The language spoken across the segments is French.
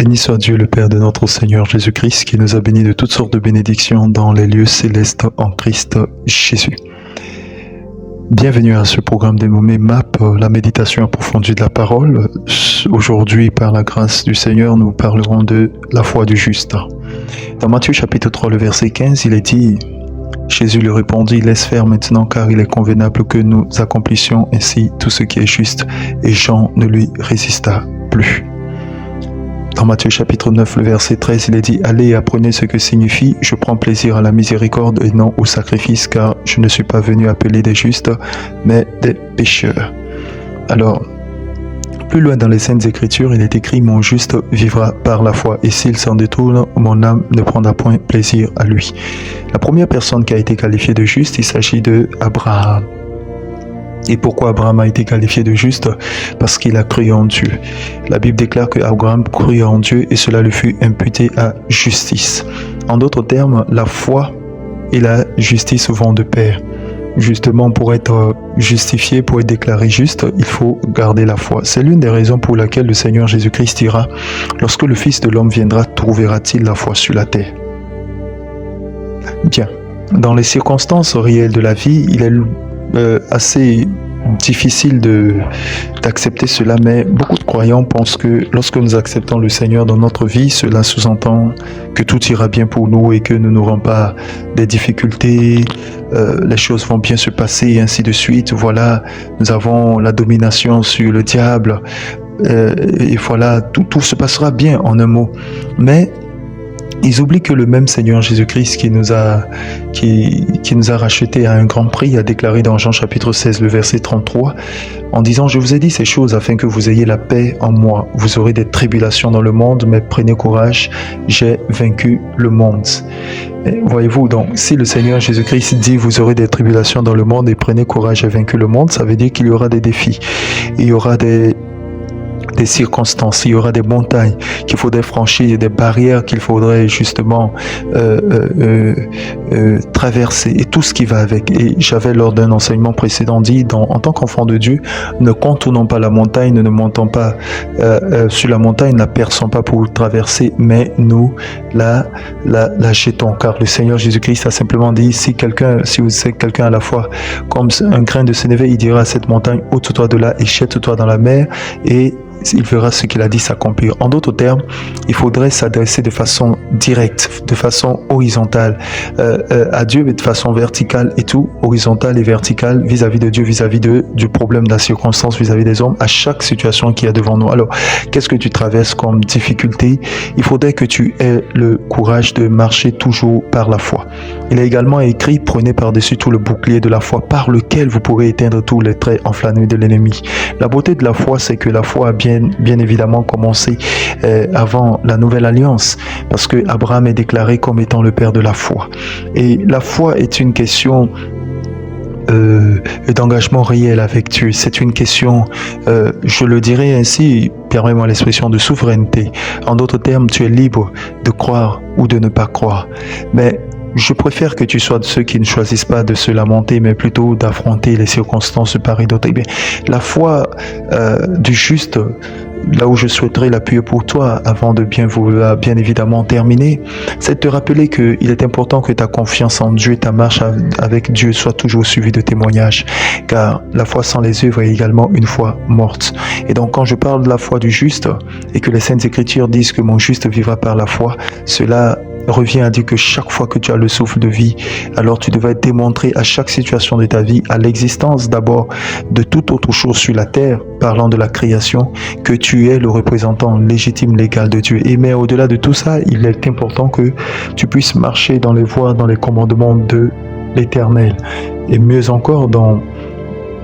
Béni soit Dieu, le Père de notre Seigneur Jésus-Christ, qui nous a bénis de toutes sortes de bénédictions dans les lieux célestes en Christ Jésus. Bienvenue à ce programme dénommé MAP, la méditation approfondie de la parole. Aujourd'hui, par la grâce du Seigneur, nous parlerons de la foi du juste. Dans Matthieu chapitre 3, le verset 15, il est dit: Jésus lui répondit: Laisse faire maintenant, car il est convenable que nous accomplissions ainsi tout ce qui est juste. Et Jean ne lui résista plus. Dans Matthieu chapitre 9, le verset 13, il est dit: Allez et apprenez ce que signifie « Je prends plaisir à la miséricorde et non au sacrifice, car je ne suis pas venu appeler des justes, mais des pécheurs. » Alors, plus loin dans les Saintes Écritures, il est écrit: Mon juste vivra par la foi, et s'il s'en détourne, mon âme ne prendra point plaisir à lui. La première personne qui a été qualifiée de juste, il s'agit de Abraham. Et pourquoi Abraham a été qualifié de juste? Parce qu'il a cru en Dieu. La Bible déclare que Abraham crut en Dieu et cela lui fut imputé à justice. En d'autres termes, la foi et la justice vont de pair. Justement, pour être justifié, pour être déclaré juste, il faut garder la foi. C'est l'une des raisons pour laquelle le Seigneur Jésus-Christ dira: Lorsque le Fils de l'homme viendra, trouvera-t-il la foi sur la terre? Bien, dans les circonstances réelles de la vie, il est assez difficile d'accepter cela, mais beaucoup de croyants pensent que lorsque nous acceptons le Seigneur dans notre vie, cela sous-entend que tout ira bien pour nous et que nous n'aurons pas des difficultés, les choses vont bien se passer et ainsi de suite. Voilà, nous avons la domination sur le diable et voilà, tout se passera bien en un mot. Mais ils oublient que le même Seigneur Jésus-Christ qui nous a rachetés à un grand prix a déclaré dans Jean chapitre 16, le verset 33, en disant: Je vous ai dit ces choses afin que vous ayez la paix en moi. Vous aurez des tribulations dans le monde, mais prenez courage, j'ai vaincu le monde. Voyez-vous, donc, si le Seigneur Jésus-Christ dit: Vous aurez des tribulations dans le monde et prenez courage, j'ai vaincu le monde, ça veut dire qu'il y aura des défis, il y aura des circonstances, il y aura des montagnes qu'il faudrait franchir, des barrières qu'il faudrait justement traverser et tout ce qui va avec. Et j'avais lors d'un enseignement précédent dit, en tant qu'enfant de Dieu, ne contournons pas la montagne, ne montons pas sur la montagne, ne la perçons pas pour traverser, mais nous la jetons, car le Seigneur Jésus-Christ a simplement dit: si vous êtes quelqu'un à la fois comme un grain de sénévé, il dira à cette montagne: ôte-toi de là et jette-toi dans la mer, et il verra ce qu'il a dit s'accomplir. En d'autres termes, il faudrait s'adresser de façon directe, de façon horizontale à Dieu, mais de façon verticale et tout, horizontale et verticale vis-à-vis de Dieu, vis-à-vis du problème, de la circonstance, vis-à-vis des hommes, à chaque situation qui est devant nous. Alors, qu'est-ce que tu traverses comme difficulté? Il faudrait que tu aies le courage de marcher toujours par la foi. Il est également écrit: Prenez par-dessus tout le bouclier de la foi, par lequel vous pourrez éteindre tous les traits enflammés de l'ennemi. La beauté de la foi, c'est que la foi a bien évidemment commencé avant la nouvelle alliance, parce que Abraham est déclaré comme étant le père de la foi. Et la foi est une question d'engagement réel avec Dieu. C'est une question, je le dirais ainsi, permets-moi l'expression, de souveraineté. En d'autres termes, tu es libre de croire ou de ne pas croire. Mais je préfère que tu sois de ceux qui ne choisissent pas de se lamenter, mais plutôt d'affronter les circonstances de part et d'autre. Eh bien, la foi du juste, là où je souhaiterais l'appuyer pour toi, avant de bien évidemment terminer, c'est de te rappeler qu'il est important que ta confiance en Dieu, ta marche avec Dieu soit toujours suivie de témoignages, car la foi sans les œuvres est également une foi morte. Et donc, quand je parle de la foi du juste, et que les Saintes Écritures disent que mon juste vivra par la foi, cela revient à dire que chaque fois que tu as le souffle de vie, alors tu devrais démontrer à chaque situation de ta vie, à l'existence d'abord de toute autre chose sur la terre, parlant de la création, que tu es le représentant légitime, légal de Dieu. Et mais au-delà de tout ça, il est important que tu puisses marcher dans les voies, dans les commandements de l'Éternel. Et mieux encore, dans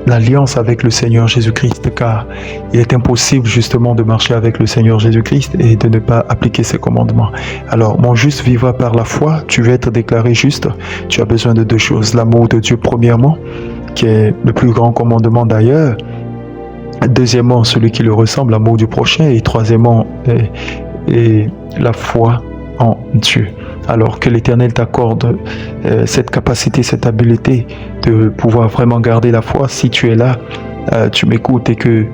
l'alliance avec le Seigneur Jésus-Christ, car il est impossible justement de marcher avec le Seigneur Jésus-Christ et de ne pas appliquer ses commandements. Alors, mon juste vivra par la foi. Tu veux être déclaré juste, tu as besoin de deux choses: l'amour de Dieu premièrement, qui est le plus grand commandement d'ailleurs, deuxièmement celui qui le ressemble, l'amour du prochain, et troisièmement la foi en Dieu. Alors que l'Éternel t'accorde cette capacité, cette habileté de pouvoir vraiment garder la foi. Si tu es là tu m'écoutes et que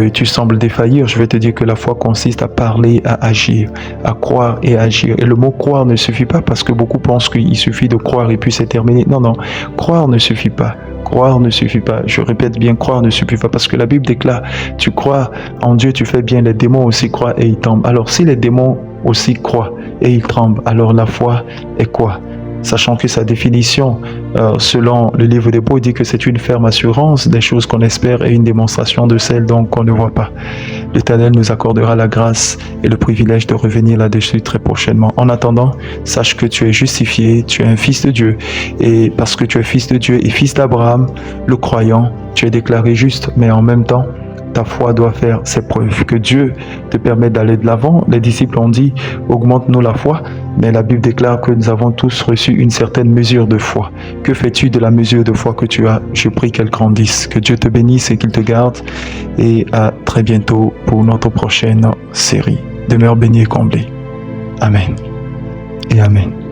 tu sembles défaillir, je vais te dire que la foi consiste à parler, à agir, à croire et à agir. Et le mot croire ne suffit pas parce que beaucoup pensent qu'il suffit de croire et puis c'est terminé. Non, non, croire ne suffit pas. Croire ne suffit pas. Je répète bien, croire ne suffit pas parce que la Bible déclare, tu crois en Dieu, tu fais bien, les démons aussi croient et ils tombent. Alors si les démons aussi croient et ils tremblent, alors la foi est quoi? Sachant que sa définition, selon le livre d'Hébreux, dit que c'est une ferme assurance des choses qu'on espère et une démonstration de celles donc qu'on ne voit pas. L'Éternel nous accordera la grâce et le privilège de revenir là-dessus très prochainement. En attendant, sache que tu es justifié, tu es un fils de Dieu. Et parce que tu es fils de Dieu et fils d'Abraham, le croyant, tu es déclaré juste, mais en même temps, ta foi doit faire ses preuves. Que Dieu te permette d'aller de l'avant. Les disciples ont dit, augmente-nous la foi. Mais la Bible déclare que nous avons tous reçu une certaine mesure de foi. Que fais-tu de la mesure de foi que tu as? Je prie qu'elle grandisse. Que Dieu te bénisse et qu'il te garde. Et à très bientôt pour notre prochaine série. Demeure béni et comblé. Amen. Et Amen.